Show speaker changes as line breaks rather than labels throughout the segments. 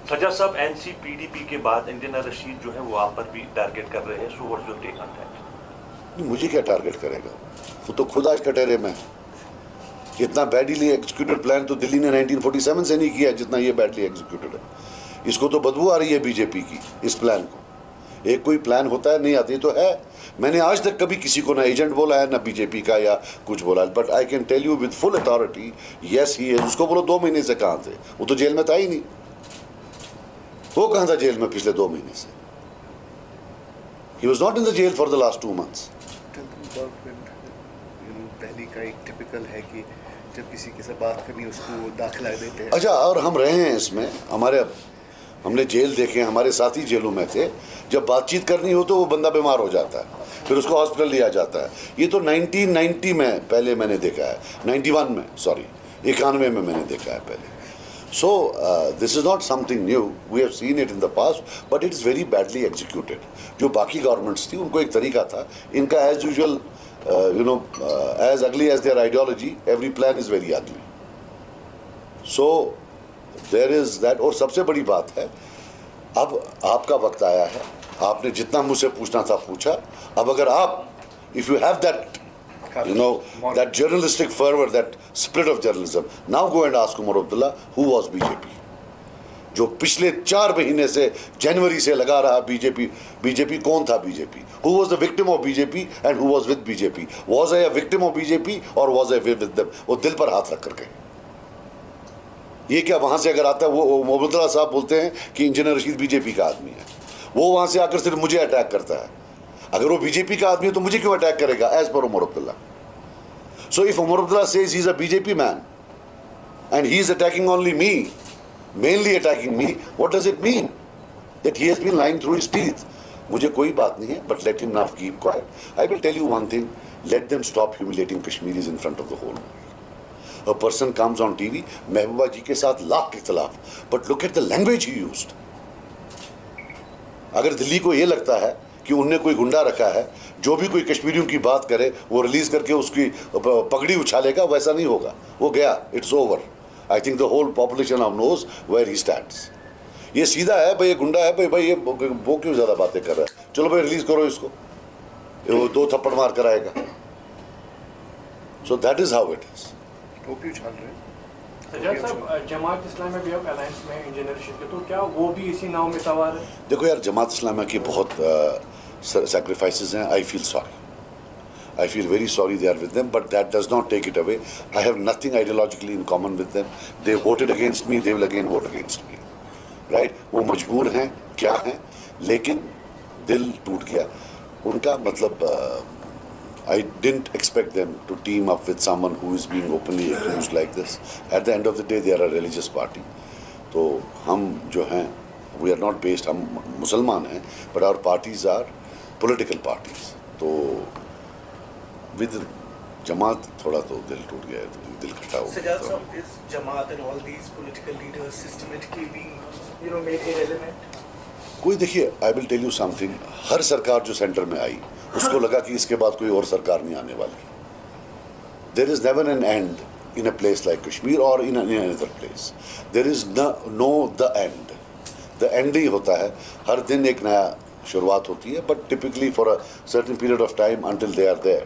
सजा साहब, एनसीपीडीपी के बाद इंजीनियर रशीद जो है वो आप पर भी टारगेट कर रहे हैं, so what's your take on that?
मुझे क्या टारगेट करेगा, वो तो खुद आज कटहरे में। इतना बैडली एग्जीक्यूटेड प्लान तो दिल्ली ने 1947 से नहीं किया जितना ये बैडली एग्जीक्यूटेड है। इसको तो बदबू आ रही है बीजेपी की इस प्लान को। एक कोई प्लान होता है, नहीं आती तो है। मैंने आज तक कभी किसी को ना एजेंट बोला है ना बीजेपी का या कुछ बोला, but I can tell you with full authority, yes ही है। उसको बोलो 2 महीने से कहाँ थे, वो तो जेल में था ही नहीं। वो कहाँ था जेल में पिछले 2 महीने से? He was not in the jail for the last 2 months।
पहली का एक टिपिकल है कि जब किसी के साथ बात करनी उसको दाखिला देते हैं।
अच्छा, और हम रहे हैं इसमें, हमने जेल देखे, हमारे साथी जेलों में थे। जब बातचीत करनी हो तो वो बंदा बीमार हो जाता है, फिर उसको हॉस्पिटल लिया जाता है। ये तो 1990 में पहले मैंने देखा है, 91 में, सॉरी 91 में मैंने देखा है पहले। So this is not something new, we have seen it in the past, but it is very badly executed. जो बाकी गवर्नमेंट्स थी उनको एक तरीका था, इनका as usual as ugly as their ideology, every plan is very ugly. So there is that। और सबसे बड़ी बात है, अब आपका वक्त आया है, आपने जितना मुझसे पूछना था पूछा। अब अगर आप, if you have that, that journalistic fervor, that spirit of journalism, now go and ask Umar Abdullah who was BJP, जो पिछले 4 महीने से, जनवरी से लगा रहा बीजेपी कौन था BJP? Who was the victim of BJP and who was with BJP? Was I a victim of BJP or was I with them? वो दिल पर हाथ रख करके, ये क्या वहां से अगर आता है, वो मोहम्मद साहब बोलते हैं कि इंजीनियर रशीद बीजेपी का आदमी है, वो वहां से आकर सिर्फ मुझे अटैक करता है। अगर वो बीजेपी का आदमी है तो मुझे क्यों अटैक करेगा? As per Omar Abdullah. So if Omar Abdullah says he is a BJP man and he is attacking only me, mainly attacking me, what does it mean? That he has been lying through his teeth. मुझे कोई बात नहीं है, but let him now keep quiet. I will tell you one thing, let them stop humiliating Kashmiris in front of the whole world. A person comes on TV, महबूबा जी के साथ लाख के खिलाफ, but look at the language he used. अगर दिल्ली को ये लगता है कि उनने कोई गुंडा रखा है, जो भी कोई कश्मीरियों की बात करे वो रिलीज करके उसकी पगड़ी उछालेगा, वैसा नहीं होगा। वो गया, it's over. I think the whole population of knows where he stands. ये सीधा है भाई, ये गुंडा है भाई, ये वो क्यों ज़्यादा बातें कर रहा है? चलो भाई रिलीज करो इसको, वो 2 थप्पड़ मार कर आएगा। So that is how it is.
टोपी उछाल रहे हैं
सजाद साहब, जमात इस्लामी भी अब अलायंस में इंजीनियर रशीद के, तो क्या वो भी इसी नाव में सवार है?
देखो यार, जमात इस्लामी की बहुत sacrifices हैं। I feel sorry. I feel very sorry they are with them, but that does not take it away. I have nothing ideologically in common with them. They voted against me, they will again vote against me. Right? वो मजबूर हैं, क्या हैं, लेकिन दिल टूट गया उनका। मतलब I didn't expect them to team up with someone who is being openly accused like this. At the end of the day, they are a religious party. तो हम जो हैं, we are not based, हम मुसलमान हैं, but our parties are political parties. तो with जमात थोड़ा तो दिल टूट गया है, तो दिल खट्टा हो गया।
Sajjad Sahab, is Jamaat and all these political leaders systematically being, made irrelevant?
कोई देखिए, I will tell you something, हर सरकार जो सेंटर में आई उसको लगा कि इसके बाद कोई और सरकार नहीं आने वाली। There is never an end in a place like Kashmir or in another place. There is no the end. The end ही होता है, हर दिन एक नया शुरुआत होती है, but typically for a certain period of time until they are there,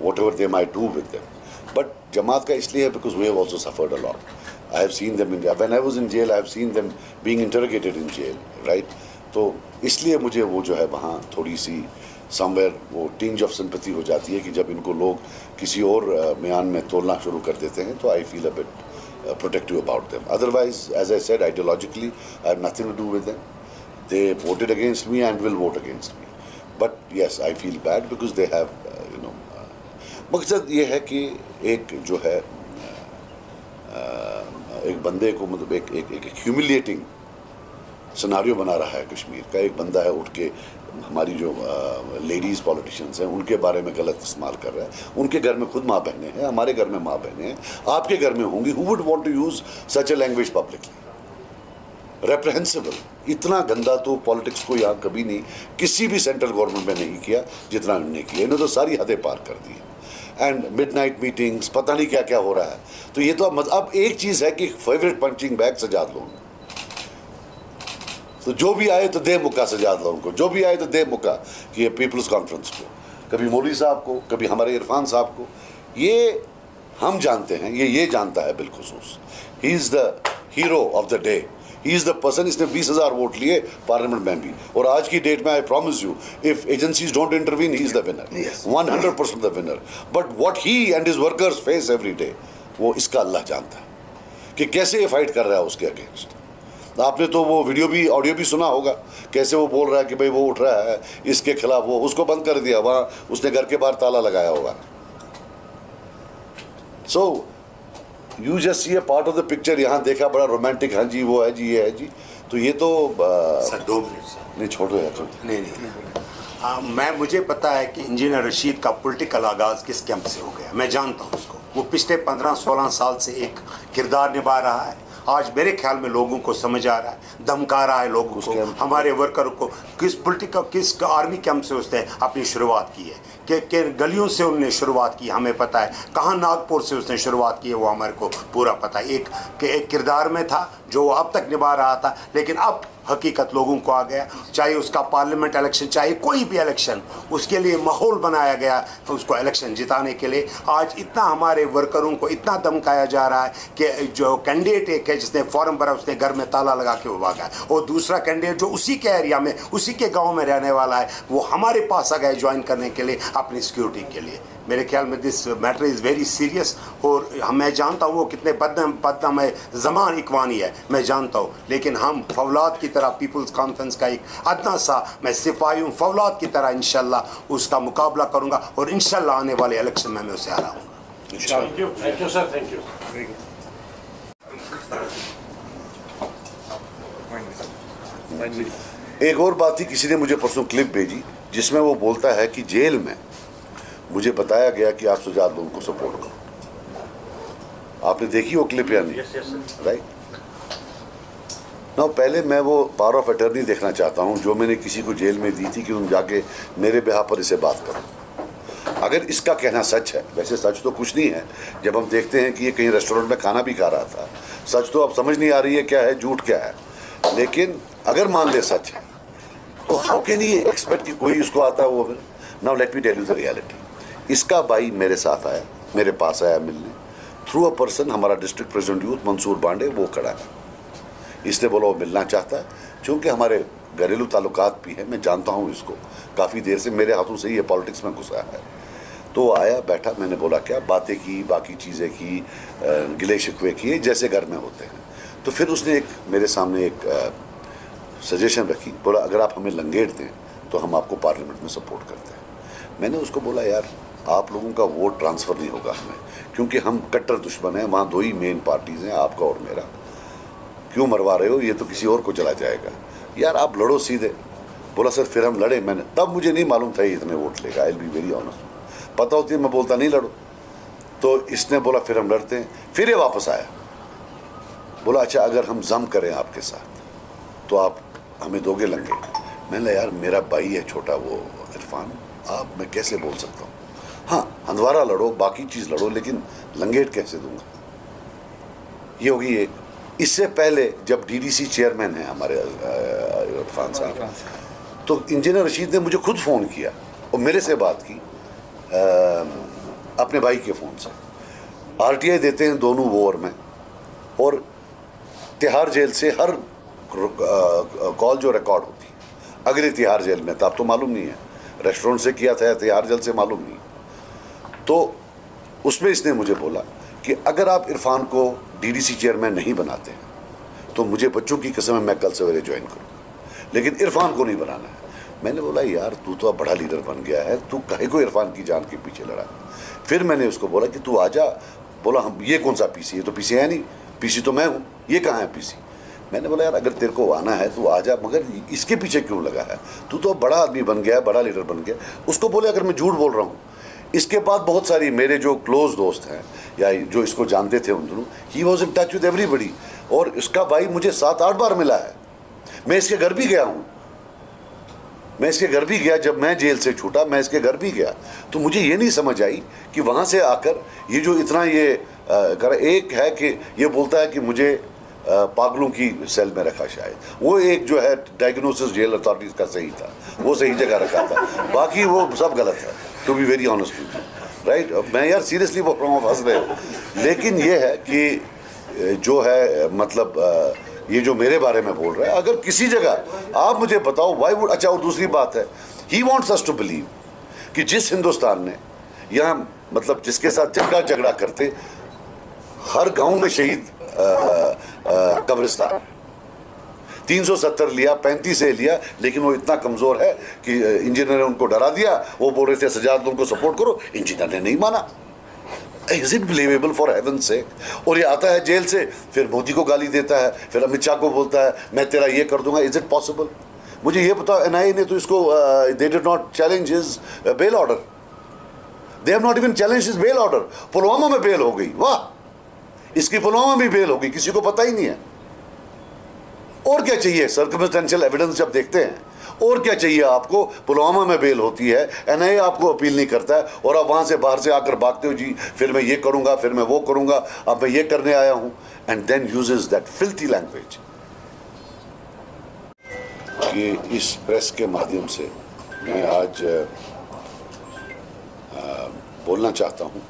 whatever they might do with them. But जमात का इसलिए है because we have also suffered a lot. I have seen them when I was in jail, I have seen them being interrogated in jail, right? तो इसलिए मुझे वो जो है वहाँ थोड़ी सी somewhere वो tinge of sympathy हो जाती है कि जब इनको लोग किसी और म्यान में तोलना शुरू कर देते हैं, तो I feel a bit protective about them. Otherwise, as I said, ideologically, I have nothing to do with them. They voted against me and will vote against me. But yes, I feel bad because they have, मकसद ये है कि एक जो है एक बंदे को, मतलब एक ह्यूमिलिएटिंग सिनारियो बना रहा है कश्मीर का। एक बंदा है उठ के हमारी जो लेडीज़ पॉलिटिशियंस हैं उनके बारे में गलत इस्तेमाल कर रहा है। उनके घर में खुद माँ बहनें हैं, हमारे घर में माँ बहनें हैं, आपके घर में होंगी। Who would want to use such a language publicly? Reprehensible. इतना गंदा तो पॉलिटिक्स को यहाँ कभी नहीं, किसी भी सेंट्रल गवर्नमेंट में नहीं किया जितना इन्होंने किया। इन्होंने तो सारी हदें पार कर दी एंड मिडनाइट मीटिंग्स, पता नहीं क्या क्या हो रहा है। तो ये तो अब एक चीज़ है कि फेवरेट पंचिंग बैग सजाद लोग, तो जो भी आए तो दे मुक्का सजाद लोगों को, जो भी आए तो दे मुक्का कि ये पीपल्स कॉन्फ्रेंस को, कभी मौलवी साहब को, कभी हमारे इरफान साहब को। ये हम जानते हैं, ये जानता है बिलखुसूस। He is the hero of the day, he is the person. इसने 20,000 वोट लिए पार्लियामेंट में भी, और आज की डेट में I promise you, if agencies don't intervene, he is the winner, 100% the winner. But what he and his workers face every day, वो इसका अल्लाह जानता है कि कैसे ये फाइट कर रहा है उसके अगेंस्ट। आपने तो वो वीडियो भी, ऑडियो भी सुना होगा, कैसे वो बोल रहा है कि भाई वो उठ रहा है इसके खिलाफ, वो उसको बंद कर दिया, वहाँ उसने घर के बाहर ताला लगाया होगा। So you just see A part of the picture. यहाँ देखा बड़ा रोमांटिक, हाँ जी वो है जी, ये है जी, तो ये तो
सर 2 मिनट सर।
नहीं छोड़ो यार, छोड़ो।
नहीं, मुझे पता है कि इंजीनियर रशीद का पॉलिटिकल आगाज़ किस कैंप से हो गया, मैं जानता हूँ उसको। वो पिछले 15-16 साल से एक किरदार निभा रहा है। आज मेरे ख्याल में लोगों को समझ आ रहा है, धमका रहा है लोगों को, हमारे वर्कर को। किस आर्मी कैंप से उसने अपनी शुरुआत की है, कि गलियों से उन्होंने शुरुआत की, हमें पता है। कहाँ नागपुर से उसने शुरुआत की है वो हमारे को पूरा पता है। एक किरदार में था जो वो अब तक निभा रहा था, लेकिन अब हकीकत लोगों को आ गया। चाहे उसका पार्लियामेंट इलेक्शन, चाहे कोई भी इलेक्शन, उसके लिए माहौल बनाया गया उसको इलेक्शन जिताने के लिए। आज इतना हमारे वर्करों को इतना धमकाया जा रहा है कि जो कैंडिडेट एक है जिसने फॉर्म भरा, उसने घर में ताला लगा के वो भागा है, और दूसरा कैंडिडेट जो उसी के एरिया में, उसी के गाँव में रहने वाला है, वो हमारे पास आ गए ज्वाइन करने के लिए, अपनी सिक्योरिटी के लिए। मेरे ख्याल में this matter is very serious. और मैं जानता हूँ वो कितने बदनाम है, ज़मान इकवानी है, मैं जानता हूँ, लेकिन हम फौलाद की तरह, पीपल्स कॉन्फ्रेंस का एक अदना सा मैं सिपाही हूँ, फौलाद की तरह इंशाल्लाह उसका मुकाबला करूँगा, और इंशाल्लाह आने वाले इलेक्शन में मैं उसे हराऊँगा।
Thank you sir, thank you.
एक और बात थी, किसी ने मुझे परसों क्लिप भेजी जिसमें वो बोलता है कि जेल में मुझे बताया गया कि आप सुजात लोगों को सपोर्ट करो। आपने देखी वो क्लिप या नहीं? राइट ना, पहले मैं वो पावर ऑफ अटर्नी देखना चाहता हूँ जो मैंने किसी को जेल में दी थी कि तुम जाके मेरे बिहार पर इसे बात करो। अगर इसका कहना सच है, वैसे सच तो कुछ नहीं है, जब हम देखते हैं कि ये कहीं रेस्टोरेंट में खाना भी खा रहा था, सच तो अब समझ नहीं आ रही है क्या है, झूठ क्या है। लेकिन अगर मान ले सच है तो हाउ कैन ही एक्सपेक्ट कि कोई उसको आता है वो। Now let me tell you the reality. इसका भाई मेरे साथ आया, मेरे पास आया मिलने, थ्रू अ पर्सन, हमारा district president youth Mansoor Bande, वो खड़ा है। इसने बोला वो मिलना चाहता है, क्योंकि हमारे घरेलू ताल्लुकात भी हैं, मैं जानता हूँ इसको, काफ़ी देर से मेरे हाथों से ही ये पॉलिटिक्स में घुसा है। तो वो आया, बैठा, मैंने बोला क्या, बातें की, बाकी चीज़ें की, गिले शिकवे किए जैसे घर में होते हैं। तो फिर उसने एक मेरे सामने एक सजेशन रखी, बोला अगर आप हमें लंगेट दें तो हम आपको पार्लियामेंट में सपोर्ट करते हैं। मैंने उसको बोला यार आप लोगों का वोट ट्रांसफ़र नहीं होगा हमें, क्योंकि हम कट्टर दुश्मन हैं, वहाँ 2 ही मेन पार्टीज़ हैं, आपका और मेरा, क्यों मरवा रहे हो, ये तो किसी और को चला जाएगा, यार आप लड़ो सीधे। बोला सर फिर हम लड़े। मैंने तब मुझे नहीं मालूम था इतने वोट लेगा, I will be very honest, पता होती है मैं बोलता नहीं लड़ो। तो इसने बोला फिर हम लड़ते हैं। फिर ये वापस आया, बोला अच्छा अगर हम जम करें आपके साथ तो आप हमें दोगे लंगेट। मैंने यार मेरा भाई है छोटा वो इरफान, आप मैं कैसे बोल सकता हूँ, हाँ हंदवारा लड़ो, बाकी चीज़ लड़ो, लेकिन लंगेट कैसे दूंगा। ये होगी एक। इससे पहले जब डीडीसी चेयरमैन है हमारे इरफान साहब, तो इंजीनियर रशीद ने मुझे खुद फ़ोन किया और मेरे से बात की अपने भाई के फ़ोन से। आरटीआई देते हैं दोनों वॉर में, और तिहाड़ जेल से हर कॉल जो रिकॉर्ड होती है, अगले तिहाड़ जेल में था, अब तो मालूम नहीं है, रेस्टोरेंट से किया था या तिहाड़ जेल से मालूम नहीं। तो उसमें इसने मुझे बोला कि अगर आप इरफान को डीडीसी चेयरमैन नहीं बनाते हैं तो मुझे बच्चों की कसम है मैं कल सवेरे ज्वाइन करूँगा, लेकिन इरफान को नहीं बनाना है। मैंने बोला यार तू तो अब बड़ा लीडर बन गया है, तू काहे को इरफान की जान के पीछे लड़ा। फिर मैंने उसको बोला कि तू आजा। बोला हम ये कौन सा पीसी, ये तो पीसी है नहीं, पीसी तो मैं हूँ, ये कहाँ है पीसी। मैंने बोला यार अगर तेरे को आना है तो आजा, मगर इसके पीछे क्यों लगा है, तू तो बड़ा आदमी बन गया, बड़ा लीडर बन गया। उसको बोले अगर मैं झूठ बोल रहा हूँ। इसके बाद बहुत सारी मेरे जो क्लोज दोस्त हैं या जो इसको जानते थे उन दोनों, he was in touch with everybody, और इसका भाई मुझे 7-8 बार मिला है। मैं इसके घर भी गया हूँ, मैं इसके घर भी गया, जब मैं जेल से छूटा मैं इसके घर भी गया। तो मुझे ये नहीं समझ आई कि वहाँ से आकर ये जो इतना ये कर, एक है कि ये बोलता है कि मुझे पागलों की सेल में रखा शायद। वो एक जो है डायग्नोसिस जेल अथॉरिटीज का सही था, वो सही जगह रखा था, बाकी वो सब गलत है, to be very honest with you, right. मैं यार सीरियसली बोल रहा हूँ, हंस रहे हो, लेकिन ये है कि जो है मतलब ये जो मेरे बारे में बोल रहा है, अगर किसी जगह आप मुझे बताओ वाई वुड, अच्छा और दूसरी बात है, he wants us to believe कि जिस हिंदुस्तान ने यहाँ मतलब जिसके साथ झगड़ा करते, हर गांव में शहीद कब्रिस्तान, 370 लिया, 35 से लिया, लेकिन वो इतना कमजोर है कि इंजीनियर ने उनको डरा दिया। वो बोल रहे थे सजाद उनको सपोर्ट करो, इंजीनियर ने नहीं माना। Is it believable for heaven से? और ये आता है जेल से, फिर मोदी को गाली देता है, फिर अमित शाह को बोलता है मैं तेरा ये कर दूंगा। Is it possible? मुझे ये बताओ, एनआईए ने तो इसको they did not challenge his bail order, they have not even challenge his bail order. Pulwama में बेल हो गई, वाह, इसकी पुलवामा में बेल हो गई, किसी को पता ही नहीं है। और क्या चाहिए? सर्कमस्टेंशियल एविडेंस जब देखते हैं, और क्या चाहिए आपको? पुलवामा में बेल होती है, एनआईए आपको अपील नहीं करता है, और आप वहां से बाहर से आकर भागते हो, जी फिर मैं ये करूंगा, फिर मैं वो करूंगा, अब मैं ये करने आया हूं, and then uses that filthy language. कि इस प्रेस के माध्यम से मैं आज बोलना चाहता हूं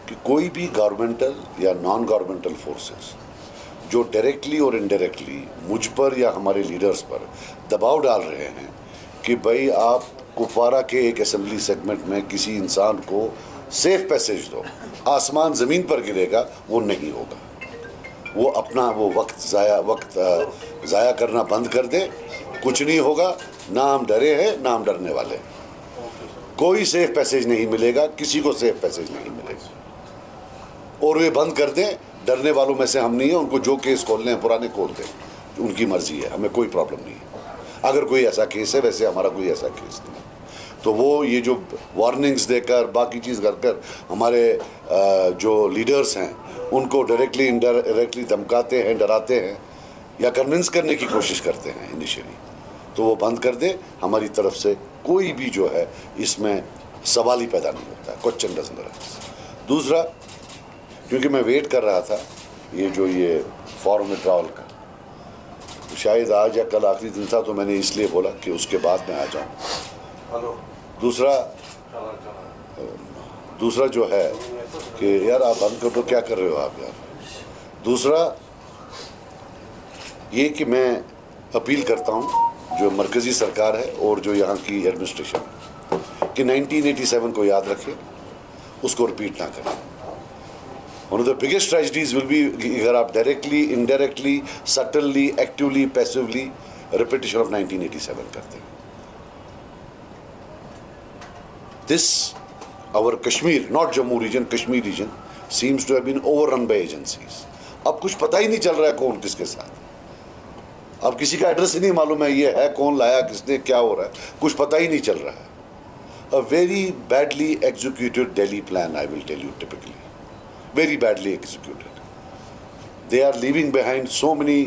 कि कोई भी गवर्नमेंटल या नॉन गवर्नमेंटल फोर्सेस जो डायरेक्टली और इनडायरेक्टली मुझ पर या हमारे लीडर्स पर दबाव डाल रहे हैं कि भाई आप कुपवारा के एक असेंबली सेगमेंट में किसी इंसान को सेफ पैसेज दो, आसमान ज़मीन पर गिरेगा, वो नहीं होगा। वो अपना वो वक्त ज़ाया करना बंद कर दे, कुछ नहीं होगा। ना हम डरे हैं, ना हम डरने वाले हैं। कोई सेफ पैसेज नहीं मिलेगा, किसी को सेफ पैसेज नहीं मिलेगा। और वे बंद कर दें, डरने वालों में से हम नहीं हैं। उनको जो केस खोलने हैं पुराने खोल दें, उनकी मर्जी है, हमें कोई प्रॉब्लम नहीं है। अगर कोई ऐसा केस है, वैसे हमारा कोई ऐसा केस नहीं है, तो वो ये जो वार्निंग्स देकर बाकी चीज़ कर हमारे जो लीडर्स हैं उनको डायरेक्टली इनडायरेक्टली धमकाते हैं, डराते हैं या कन्विंस करने की कोशिश करते हैं इनिशियली, तो वो बंद कर दे। हमारी तरफ से कोई भी जो है इसमें सवाल ही पैदा नहीं होता, क्वेश्चन डजंट अराइज। दूसरा, क्योंकि मैं वेट कर रहा था ये फॉर्म विड्रॉल का, तो शायद आज या कल आखिरी दिन था, तो मैंने इसलिए बोला कि उसके बाद मैं आ जाऊँ। दूसरा जो है कि यार आप बंद कर दो, क्या कर रहे हो आप यार। दूसरा ये कि मैं अपील करता हूँ जो मरकज़ी सरकार है और जो यहाँ की एडमिनिस्ट्रेशन है कि 1987 को याद रखें, उसको रिपीट ना करें। One of the biggest tragedies will be अगर आप directly, indirectly, suddenly, actively, passively repetition of 1987 करते हैं। This, our Kashmir, not Jammu region, Kashmir region, seems to have been overrun by agencies. अब कुछ पता ही नहीं चल रहा है कौन किसके साथ। अब किसी का एड्रेस ही नहीं मालूम है, ये है कौन लाया, किसने, क्या हो रहा है, कुछ पता ही नहीं चल रहा है। A very badly executed Delhi plan, I will tell you typically. Very badly executed. They are leaving behind so many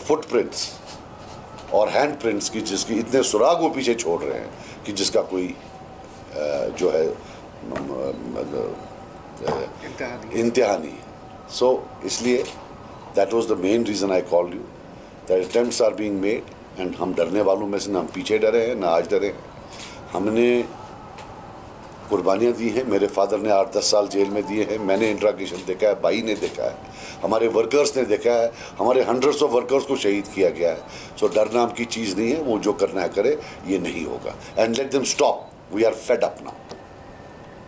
footprints और handprints की जिसकी इतने सुराग वो पीछे छोड़ रहे हैं कि जिसका कोई जो है इंतहा नहीं है। सो इसलिए that was the main reason I called you, that attempts are being made and हम डरने वालों में से ना हम पीछे डरे हैं, ना आज डरे हैं। हमने कुर्बानियाँ दी हैं, मेरे फादर ने 8-10 साल जेल में दिए हैं, मैंने इंट्रागेशन देखा है, भाई ने देखा है, हमारे वर्कर्स ने देखा है, हमारे हंड्रेड्स ऑफ वर्कर्स को शहीद किया गया है। सो डर नाम की चीज़ नहीं है, वो जो करना है करे, ये नहीं होगा। And let them stop, we are fed up now.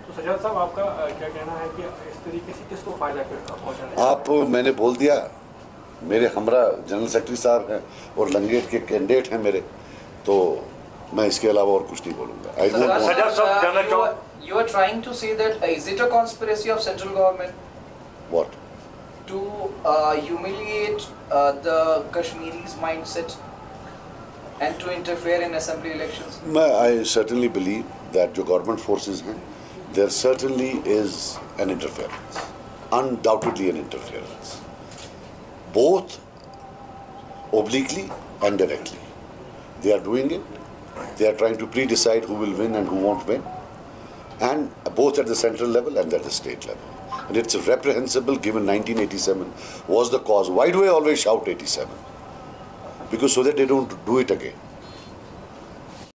तो सजाद साहब, आपका क्या कहना है कि इस तरीके से किसको फायदा पहुंचाना? आप,
मैंने बोल दिया, मेरे हमरा जनरल सेक्रेटरी साहब हैं और लंगेट के कैंडिडेट हैं मेरे, तो मैं इसके अलावा और कुछ नहीं बोलूँगा। I don't
You are trying to say that is it a conspiracy of central government?
What?
To humiliate the Kashmiris' mindset and to interfere in assembly elections?
I certainly believe that जो government forces हैं, there certainly is an interference, undoubtedly an interference, both obliquely and directly. They are doing it. They are trying to pre-decide who will win and who won't win, and both at the central level and at the state level. and it's reprehensible given 1987 was the cause. Why do I always shout 87? Because so that they don't do it again.